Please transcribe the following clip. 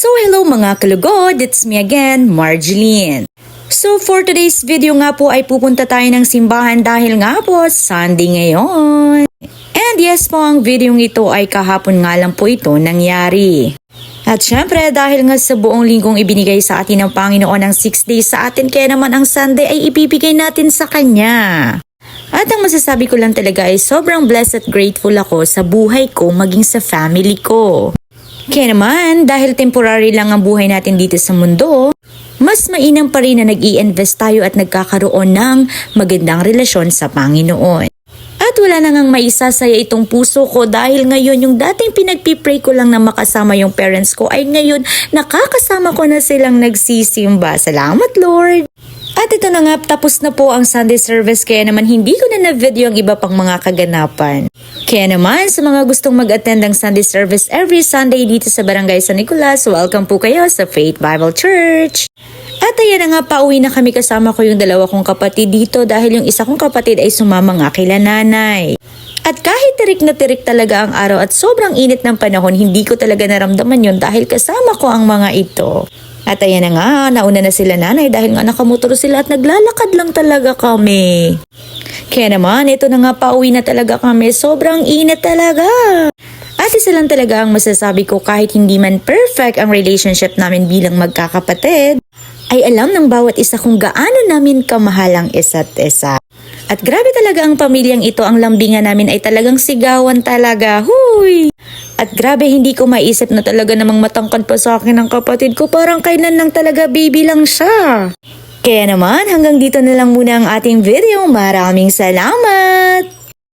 So hello mga kalugod, it's me again, Marjeline. So for today's video nga po ay pupunta tayo ng simbahan dahil nga po Sunday ngayon. And yes po, ang video ito ay kahapon nga lang po ito nangyari. At syempre dahil nga sa buong linggong ibinigay sa atin ng Panginoon ng 6 days sa atin, kaya naman ang Sunday ay ibibigay natin sa Kanya. At ang masasabi ko lang talaga ay sobrang blessed at grateful ako sa buhay ko maging sa family ko. Kaya naman, dahil temporary lang ang buhay natin dito sa mundo, mas mainam pa rin na nag-i-invest tayo at nagkakaroon ng magandang relasyon sa Panginoon. At wala na ngang maisasaya itong puso ko dahil ngayon yung dating pinagpipray ko lang na makasama yung parents ko ay ngayon nakakasama ko na silang nagsisimba. Salamat Lord! At ito na nga, tapos na po ang Sunday service kaya naman hindi ko na na-video ang iba pang mga kaganapan. Kaya naman sa mga gustong mag-attend ng Sunday service every Sunday dito sa Barangay San Nicolas, welcome po kayo sa Faith Bible Church. At ayan na nga, pauwi na kami kasama ko yung dalawa kong kapatid dito dahil yung isa kong kapatid ay sumama nga kila nanay. At kahit tirik na tirik talaga ang araw at sobrang init ng panahon, hindi ko talaga naramdaman yun dahil kasama ko ang mga ito. At ayan na nga, nauna na sila nanay dahil nga nakamotor sila at naglalakad lang talaga kami. Kaya naman, ito na nga, pauwi na talaga kami. Sobrang init talaga. At isa lang talaga ang masasabi ko, kahit hindi man perfect ang relationship namin bilang magkakapatid, ay alam ng bawat isa kung gaano namin kamahal ang isa't isa. At grabe talaga ang pamilyang ito, ang lambingan namin ay talagang sigawan talaga. Huy! At grabe, hindi ko maisip na talaga namang matangkad pa sa akin ng kapatid ko. Parang kailan lang talaga, baby lang siya. Kaya naman, hanggang dito na lang muna ang ating video. Maraming salamat!